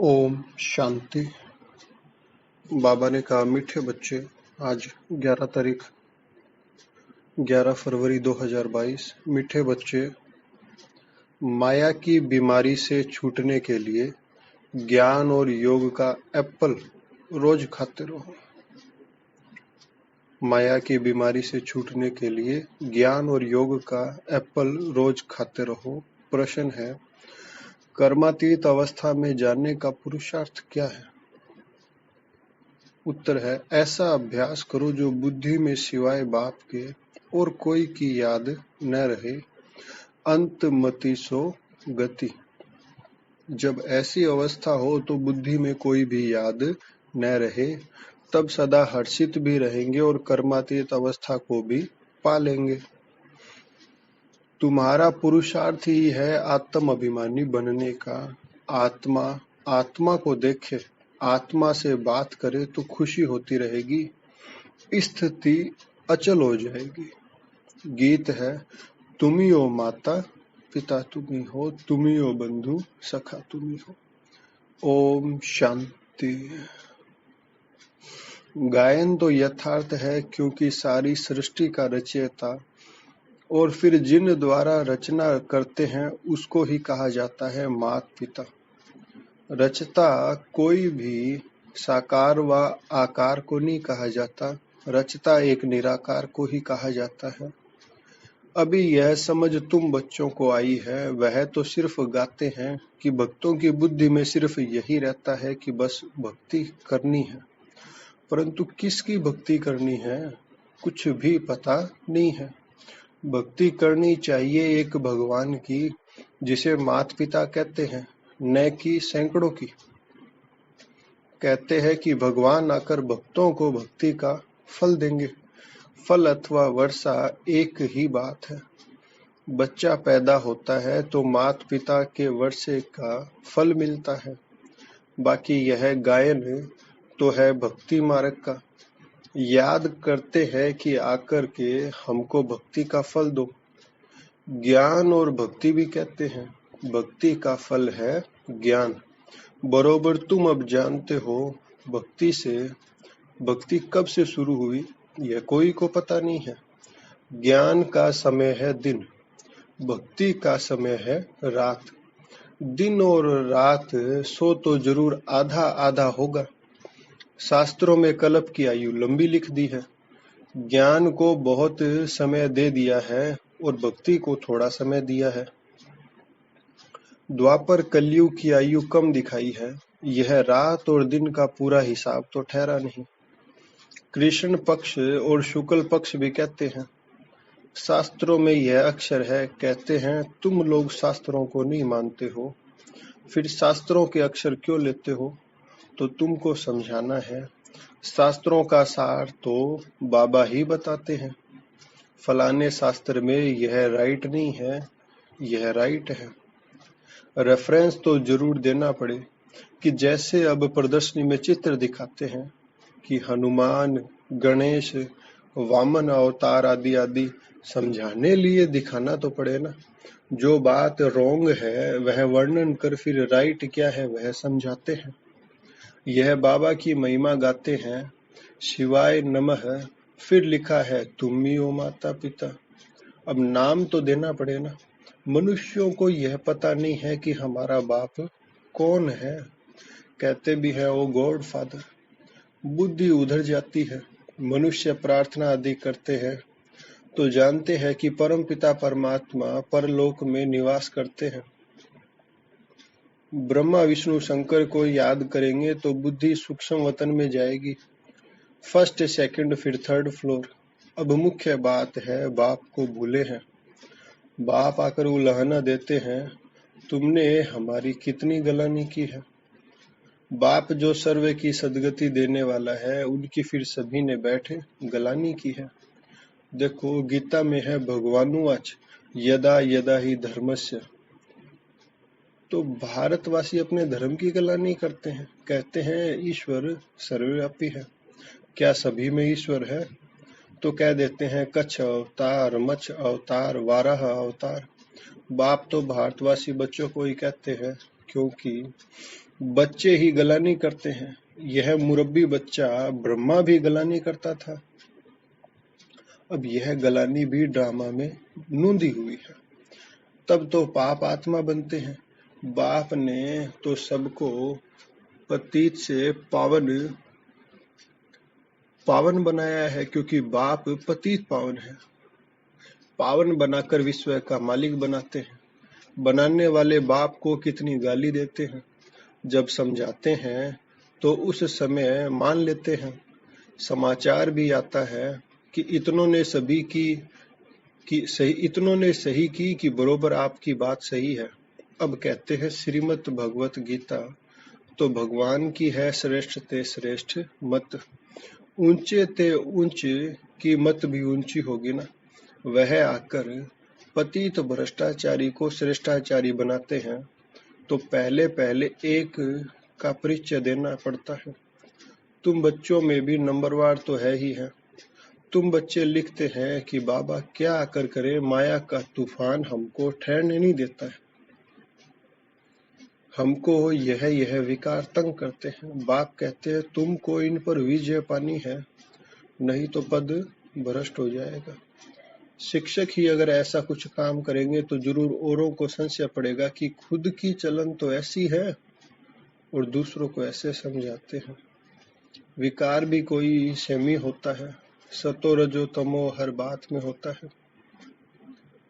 ओम शांति। बाबा ने कहा, मीठे बच्चे, आज 11 फरवरी 2022। मीठे बच्चे, माया की बीमारी से छूटने के लिए ज्ञान और योग का एप्पल रोज खाते रहो। माया की बीमारी से छूटने के लिए ज्ञान और योग का एप्पल रोज खाते रहो। प्रश्न है, कर्मातीत अवस्था में जानने का पुरुषार्थ क्या है? उत्तर है, ऐसा अभ्यास करो जो बुद्धि में सिवाय बाप के और कोई की याद न रहे। अंतमति सो गति। जब ऐसी अवस्था हो तो बुद्धि में कोई भी याद न रहे, तब सदा हर्षित भी रहेंगे और कर्मातीत अवस्था को भी पा लेंगे। तुम्हारा पुरुषार्थ ही है आत्म अभिमानी बनने का। आत्मा को देखे, आत्मा से बात करे तो खुशी होती रहेगी, स्थिति अचल हो जाएगी। गीत है, तुम्ही हो माता पिता तुम्ही हो, तुम्ही हो बंधु सखा तुम्ही हो। ओम शांति। गायन तो यथार्थ है, क्योंकि सारी सृष्टि का रचयिता और फिर जिन द्वारा रचना करते हैं उसको ही कहा जाता है मात पिता। रचता कोई भी साकार व आकार को नहीं कहा जाता, रचता एक निराकार को ही कहा जाता है। अभी यह समझ तुम बच्चों को आई है, वह तो सिर्फ गाते हैं कि भक्तों की बुद्धि में सिर्फ यही रहता है कि बस भक्ति करनी है, परंतु किसकी भक्ति करनी है कुछ भी पता नहीं है। भक्ति करनी चाहिए एक भगवान की, जिसे मात पिता कहते हैं, न कि सैकड़ों की। कहते हैं कि भगवान आकर भक्तों को भक्ति का फल देंगे। फल अथवा वर्षा एक ही बात है। बच्चा पैदा होता है तो मात पिता के वर्षे का फल मिलता है। बाकी यह गायन तो है भक्ति मार्ग का। याद करते हैं कि आकर के हमको भक्ति का फल दो। ज्ञान और भक्ति भी कहते हैं। भक्ति का फल है ज्ञान। बरोबर तुम अब जानते हो भक्ति कब से शुरू हुई, यह कोई को पता नहीं है। ज्ञान का समय है दिन, भक्ति का समय है रात। दिन और रात सो तो जरूर आधा आधा होगा। शास्त्रों में कल्प की आयु लंबी लिख दी है। ज्ञान को बहुत समय दे दिया है और भक्ति को थोड़ा समय दिया है। द्वापर कलयुग की आयु कम दिखाई है। यह रात और दिन का पूरा हिसाब तो ठहरा नहीं। कृष्ण पक्ष और शुक्ल पक्ष भी कहते हैं। शास्त्रों में यह अक्षर है। कहते हैं तुम लोग शास्त्रों को नहीं मानते हो, फिर शास्त्रों के अक्षर क्यों लेते हो? तो तुमको समझाना है। शास्त्रों का सार तो बाबा ही बताते हैं। फलाने शास्त्र में यह राइट नहीं है, यह राइट है। रेफरेंस तो जरूर देना पड़े कि जैसे अब प्रदर्शनी में चित्र दिखाते हैं कि हनुमान, गणेश, वामन अवतार आदि आदि, समझाने लिए दिखाना तो पड़े ना। जो बात रॉन्ग है वह वर्णन कर फिर राइट क्या है वह समझाते हैं। यह बाबा की महिमा गाते हैं। शिवाय नमः, फिर लिखा है तुम ही हो माता पिता। अब नाम तो देना पड़े ना। मनुष्यों को यह पता नहीं है कि हमारा बाप कौन है। कहते भी है ओ गॉड फादर। बुद्धि उधर जाती है। मनुष्य प्रार्थना आदि करते हैं तो जानते हैं कि परम पिता परमात्मा परलोक में निवास करते हैं। ब्रह्मा विष्णु शंकर को याद करेंगे तो बुद्धि सूक्ष्म वतन में जाएगी, फर्स्ट सेकंड फिर थर्ड फ्लोर। अब मुख्य बात है बाप को भूले हैं। बाप आकर उलाहना देते हैं, तुमने हमारी कितनी गलानी की है। बाप जो सर्वे की सदगति देने वाला है, उनकी फिर सभी ने बैठे गलानी की है। देखो गीता में है भगवानुवाच यदा यदा ही धर्मस्य। तो भारतवासी अपने धर्म की गलानी करते हैं। कहते हैं ईश्वर सर्वव्यापी है। क्या सभी में ईश्वर है? तो कह देते हैं कच्छ अवतार, मत्स्य अवतार, वाराह अवतार। बाप तो भारतवासी बच्चों को ही कहते हैं क्योंकि बच्चे ही गलानी करते हैं। यह मुरब्बी बच्चा ब्रह्मा भी गलानी करता था। अब यह गलानी भी ड्रामा में नूंदी हुई है। तब तो पाप आत्मा बनते हैं। बाप ने तो सबको पतित से पावन बनाया है, क्योंकि बाप पतित पावन है। पावन बनाकर विश्व का मालिक बनाते हैं। बनाने वाले बाप को कितनी गाली देते हैं। जब समझाते हैं तो उस समय मान लेते हैं। समाचार भी आता है कि इतनों ने सही की कि बरोबर आपकी बात सही है। अब कहते हैं श्रीमद् भगवत गीता तो भगवान की है श्रेष्ठ ते श्रेष्ठ मत। ऊंचे ते ऊंच की मत भी ऊंची होगी ना। वह आकर पतित भ्रष्टाचारी को श्रेष्ठाचारी बनाते हैं तो पहले पहले एक का परिचय देना पड़ता है। तुम बच्चों में भी नंबरवार तो है ही है। तुम बच्चे लिखते हैं कि बाबा क्या आकर करे, माया का तूफान हमको ठहरने नहीं देता है। हमको यह विकार तंग करते हैं। बाप कहते हैं तुमको इन पर विजय पानी है, नहीं तो पद भ्रष्ट हो जाएगा। शिक्षक ही अगर ऐसा कुछ काम करेंगे तो जरूर औरों को संशय पड़ेगा कि खुद की चलन तो ऐसी है और दूसरों को ऐसे समझाते हैं। विकार भी कोई सेमी होता है। सतो रजो तमो हर बात में होता है।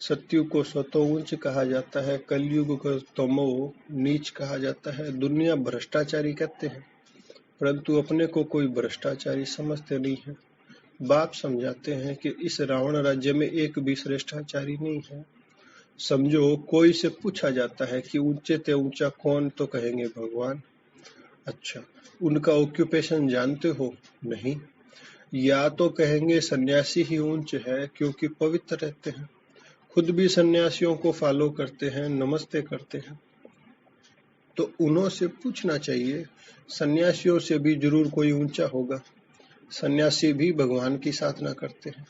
सत्युग को सतो उच्च कहा जाता है, कलयुग को तमो नीच कहा जाता है। दुनिया भ्रष्टाचारी कहते हैं, परंतु अपने को कोई भ्रष्टाचारी समझते नहीं है। बाप समझाते हैं कि इस रावण राज्य में एक भी श्रेष्ठाचारी नहीं है। समझो कोई से पूछा जाता है कि ऊंचे ते ऊंचा कौन, तो कहेंगे भगवान। अच्छा, उनका ऑक्यूपेशन जानते हो? नहीं। या तो कहेंगे सन्यासी ही ऊंच है क्योंकि पवित्र रहते हैं, खुद भी सन्यासियों को फॉलो करते हैं, नमस्ते करते हैं। तो उन्हों से पूछना चाहिए, सन्यासियों से भी जरूर कोई ऊंचा होगा। सन्यासी भी भगवान की साधना करते हैं।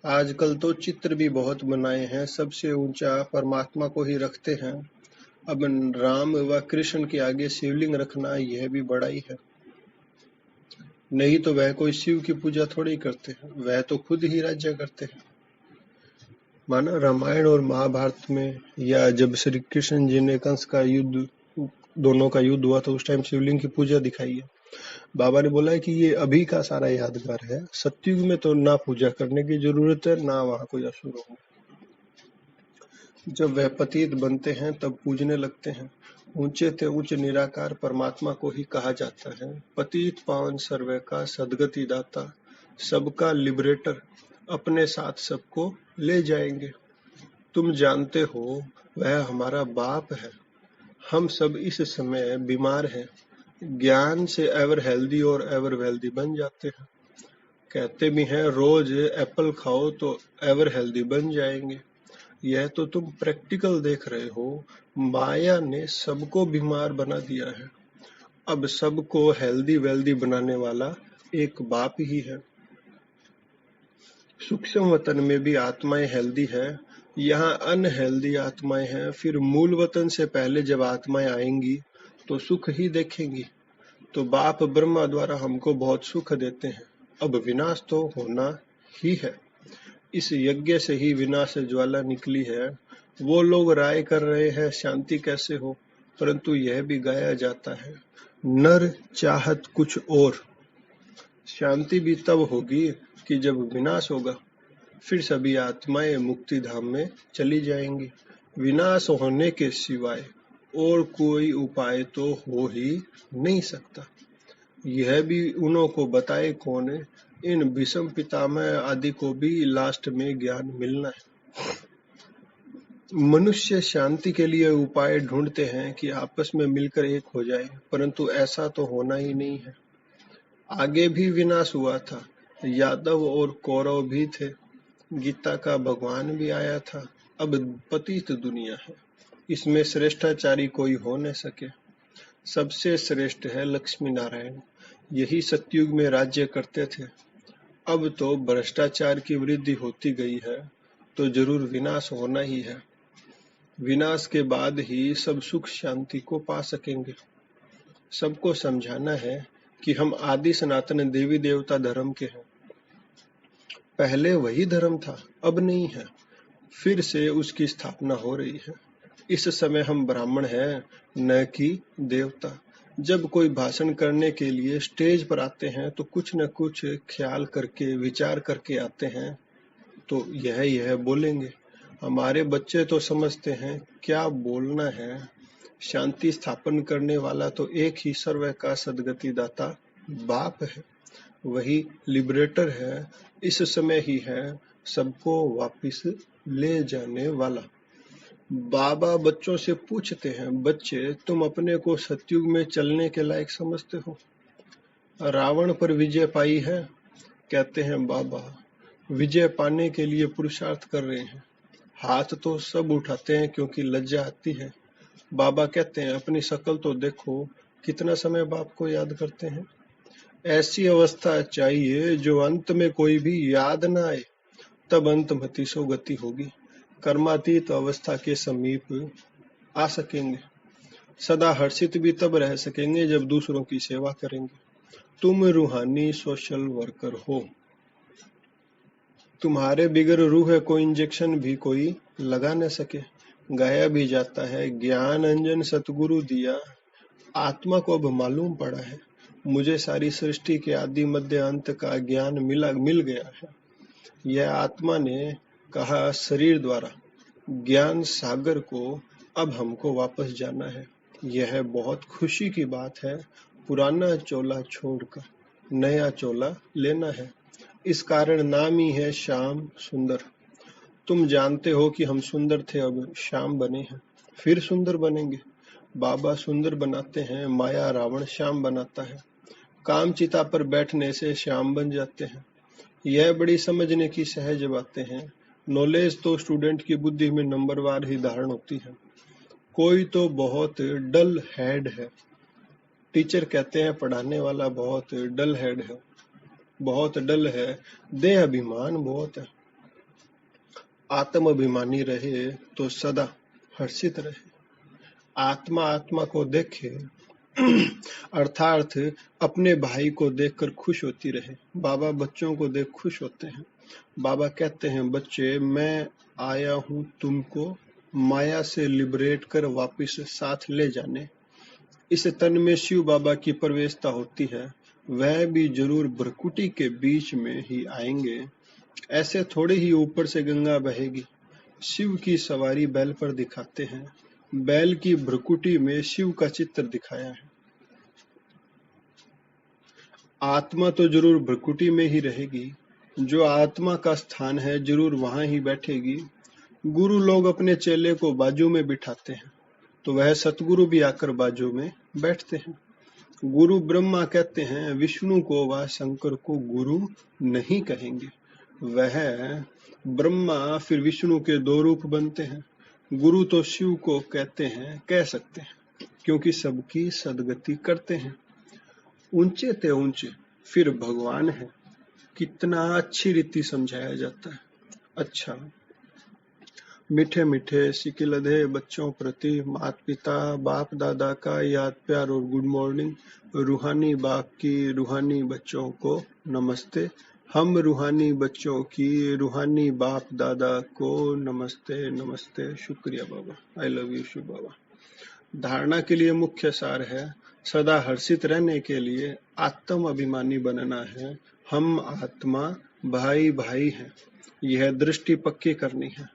आजकल तो चित्र भी बहुत बनाए हैं, सबसे ऊंचा परमात्मा को ही रखते हैं। अब राम व कृष्ण के आगे शिवलिंग रखना यह भी बड़ाई है। नहीं तो वह कोई शिव की पूजा थोड़ी करते हैं, वह तो खुद ही राज्य करते हैं। माना रामायण और महाभारत में, या जब श्री कृष्ण जी ने कंस का युद्ध, दोनों का युद्ध हुआ तो उस टाइम शिवलिंग की पूजा दिखाई है। बाबा ने बोला है कि ये अभी का सारा यादगार है। सतयुग में तो ना पूजा करने की जरूरत है, ना वहां कोई असुर हो। जब वह पतित बनते हैं तब पूजने लगते हैं। ऊंचे ते ऊंच निराकार परमात्मा को ही कहा जाता है। पतित पावन सर्वे का सदगति दाता, सबका लिबरेटर, अपने साथ सबको ले जाएंगे। तुम जानते हो वह हमारा बाप है। हम सब इस समय बीमार हैं, ज्ञान से एवर हेल्दी और एवर वेल्दी बन जाते हैं। कहते भी हैं रोज एप्पल खाओ तो एवर हेल्दी बन जाएंगे। यह तो तुम प्रैक्टिकल देख रहे हो। माया ने सबको बीमार बना दिया है। अब सबको हेल्दी वेल्दी बनाने वाला एक बाप ही है। सूक्ष्म वतन में भी आत्माएं हेल्दी है, यहाँ अनहेल्दी आत्माएं हैं। फिर मूल वतन से पहले जब आत्माएं आएंगी तो सुख ही देखेंगी। तो बाप ब्रह्मा द्वारा हमको बहुत सुख देते हैं। अब विनाश तो होना ही है। इस यज्ञ से ही विनाश ज्वाला निकली है। वो लोग राय कर रहे हैं शांति कैसे हो, परंतु यह भी गाया जाता है, नर चाहत कुछ और। शांति भी तब होगी कि जब विनाश होगा, फिर सभी आत्माएं मुक्ति धाम में चली जाएंगी। विनाश होने के सिवाय और कोई उपाय तो हो ही नहीं सकता। यह भी उन्हों को बताए कौन है। इन विषम पितामह आदि को भी लास्ट में ज्ञान मिलना है। मनुष्य शांति के लिए उपाय ढूंढते हैं कि आपस में मिलकर एक हो जाए, परंतु ऐसा तो होना ही नहीं है। आगे भी विनाश हुआ था, यादव और कौरव भी थे, गीता का भगवान भी आया था। अब पतित दुनिया है, इसमें श्रेष्ठाचारी कोई हो न सके। सबसे श्रेष्ठ है लक्ष्मी नारायण, यही सतयुग में राज्य करते थे। अब तो भ्रष्टाचार की वृद्धि होती गई है, तो जरूर विनाश होना ही है। विनाश के बाद ही सब सुख शांति को पा सकेंगे। सबको समझाना है कि हम आदि सनातन देवी देवता धर्म के हैं। पहले वही धर्म था, अब नहीं है, फिर से उसकी स्थापना हो रही है। इस समय हम ब्राह्मण हैं, न कि देवता। जब कोई भाषण करने के लिए स्टेज पर आते हैं तो कुछ न कुछ ख्याल करके, विचार करके आते हैं, तो यह बोलेंगे। हमारे बच्चे तो समझते हैं क्या बोलना है। शांति स्थापन करने वाला तो एक ही सर्व का सद्गति दाता बाप है, वही लिबरेटर है। इस समय ही है सबको वापिस ले जाने वाला। बाबा बच्चों से पूछते हैं, बच्चे तुम अपने को सतयुग में चलने के लायक समझते हो? रावण पर विजय पाई है? कहते हैं बाबा विजय पाने के लिए पुरुषार्थ कर रहे हैं। हाथ तो सब उठाते हैं क्योंकि लज्जा आती है। बाबा कहते हैं अपनी शक्ल तो देखो, कितना समय बाप को याद करते हैं। ऐसी अवस्था चाहिए जो अंत में कोई भी याद ना आए, तब अंतमति सो गति होगी। कर्मातीत अवस्था के समीप आ सकेंगे। सदा हर्षित भी तब रह सकेंगे जब दूसरों की सेवा करेंगे। तुम रूहानी सोशल वर्कर हो। तुम्हारे बिगर रूह को इंजेक्शन भी कोई लगा न सके। गाया भी जाता है, ज्ञान अंजन सतगुरु दिया, आत्मा को अब मालूम पड़ा है। मुझे सारी सृष्टि के आदि मध्य अंत का ज्ञान मिल गया है। यह आत्मा ने कहा शरीर द्वारा। ज्ञान सागर को अब हमको वापस जाना है। यह बहुत खुशी की बात है। पुराना चोला छोड़कर नया चोला लेना है। इस कारण नाम ही है श्याम सुंदर। तुम जानते हो कि हम सुंदर थे, अब श्याम बने हैं, फिर सुंदर बनेंगे। बाबा सुंदर बनाते हैं, माया रावण श्याम बनाता है। काम चिता पर बैठने से श्याम बन जाते हैं। यह बड़ी समझने की सहज बातें हैं। नॉलेज तो स्टूडेंट की बुद्धि में नंबरवार ही धारण होती है। कोई तो बहुत डल हेड है। टीचर कहते हैं पढ़ाने वाला बहुत डल हेड है, बहुत डल है। देह अभिमान बहुत है। आत्म अभिमानी रहे तो सदा हर्षित रहे। आत्मा आत्मा को देखे अर्थात अपने भाई को देखकर खुश होती रहे। बाबा बच्चों को देख खुश होते हैं। बाबा कहते हैं बच्चे मैं आया हूँ तुमको माया से लिबरेट कर वापिस साथ ले जाने। इस तन में शिव बाबा की प्रवेशता होती है। वह भी जरूर भ्रकुटी के बीच में ही आएंगे। ऐसे थोड़े ही ऊपर से गंगा बहेगी। शिव की सवारी बैल पर दिखाते हैं। बैल की भ्रकुटी में शिव का चित्र दिखाया है। आत्मा तो जरूर भ्रकुटी में ही रहेगी। जो आत्मा का स्थान है जरूर वहां ही बैठेगी। गुरु लोग अपने चेले को बाजू में बिठाते हैं, तो वह सतगुरु भी आकर बाजू में बैठते हैं। गुरु ब्रह्मा कहते हैं विष्णु को व शंकर को गुरु नहीं कहेंगे। वह ब्रह्मा फिर विष्णु के दो रूप बनते हैं। गुरु तो शिव को कहते हैं, कह सकते हैं, क्योंकि सबकी सदगति करते हैं। ऊंचे ते ऊंचे फिर भगवान है। कितना अच्छी रीति समझाया जाता है। अच्छा, मीठे मीठे सिकिलधे बच्चों प्रति माता पिता बाप दादा का याद प्यार और गुड मॉर्निंग। रूहानी बाप की रूहानी बच्चों को नमस्ते। हम रूहानी बच्चों की रूहानी बाप दादा को नमस्ते नमस्ते। शुक्रिया बाबा, आई लव यू शिव बाबा। धारणा के लिए मुख्य सार है सदा हर्षित रहने के लिए आत्म अभिमानी बनना है। हम आत्मा भाई भाई हैं, यह दृष्टि पक्की करनी है।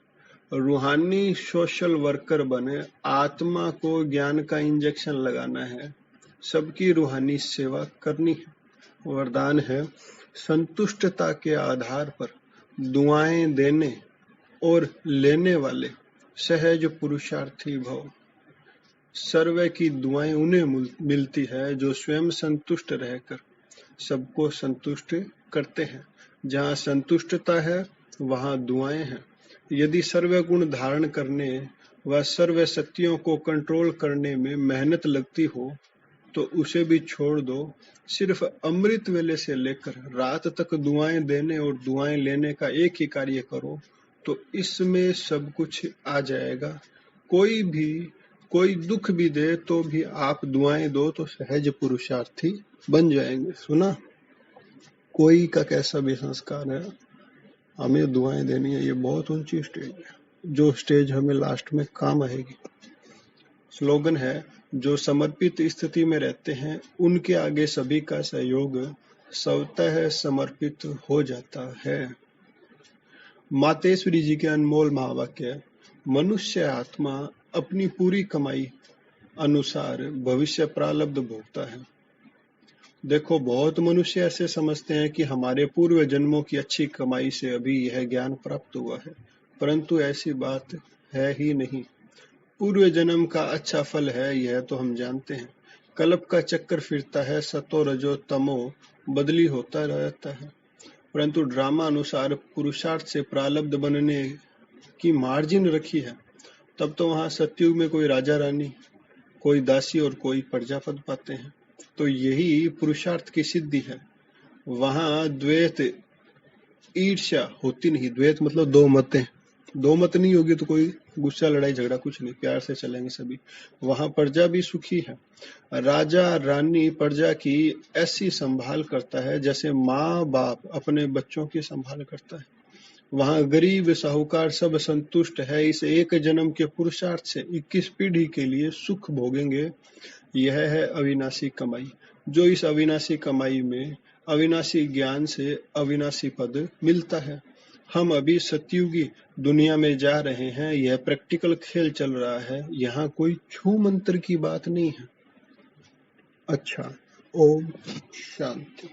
रूहानी सोशल वर्कर बने आत्मा को ज्ञान का इंजेक्शन लगाना है। सबकी रूहानी सेवा करनी है। वरदान है संतुष्टता के आधार पर दुआएं देने और लेने वाले सहज पुरुषार्थी भव। सर्वे की दुआएं उन्हें मिलती है जो स्वयं संतुष्ट रहकर सबको संतुष्ट करते हैं। जहाँ संतुष्टता है वहाँ दुआएं हैं। यदि सर्व गुण धारण करने व सर्व शक्तियों को कंट्रोल करने में मेहनत लगती हो तो उसे भी छोड़ दो। सिर्फ अमृत वेले से लेकर रात तक दुआएं देने और दुआएं लेने का एक ही कार्य करो तो इसमें सब कुछ आ जाएगा। कोई दुख भी दे तो भी आप दुआएं दो तो सहज पुरुषार्थी बन जाएंगे। सुना, कोई का कैसा भी संस्कार है, हमें दुआएं देनी है, ये बहुत ऊंची स्टेज है, जो स्टेज हमें लास्ट में काम आएगी। स्लोगन है, जो समर्पित स्थिति में रहते हैं उनके आगे सभी का सहयोग स्वतः समर्पित हो जाता है। मातेश्वरी जी के अनमोल महावाक्य, मनुष्य आत्मा अपनी पूरी कमाई अनुसार भविष्य प्रारब्ध भोगता है। देखो, बहुत मनुष्य ऐसे समझते हैं कि हमारे पूर्व जन्मों की अच्छी कमाई से अभी यह ज्ञान प्राप्त हुआ है, परंतु ऐसी बात है ही नहीं। पूर्व जन्म का अच्छा फल है यह तो हम जानते हैं। कल्प का चक्कर फिरता है, सतो रजो तमो बदली होता रहता है, परंतु ड्रामा अनुसार पुरुषार्थ से प्रारब्ध बनने की मार्जिन रखी है। तब तो वहां सतयुग में कोई राजा रानी, कोई दासी और कोई प्रजापति पाते हैं। तो यही पुरुषार्थ की सिद्धि है। वहां द्वैत ईर्ष्या होती नहीं। द्वैत मतलब दो मतें, दो मत नहीं होगी तो कोई गुस्सा लड़ाई झगड़ा कुछ नहीं, प्यार से चलेंगे सभी। वहां प्रजा भी सुखी है। राजा रानी प्रजा की ऐसी संभाल करता है जैसे माँ बाप अपने बच्चों की संभाल करता है। वहां गरीब साहूकार सब संतुष्ट है। इस एक जन्म के पुरुषार्थ से 21 पीढ़ी के लिए सुख भोगेंगे। यह है अविनाशी कमाई। जो इस अविनाशी कमाई में अविनाशी ज्ञान से अविनाशी पद मिलता है। हम अभी सतयुगी दुनिया में जा रहे हैं। यह प्रैक्टिकल खेल चल रहा है, यहाँ कोई छू मंत्र की बात नहीं है। अच्छा, ओम शांति।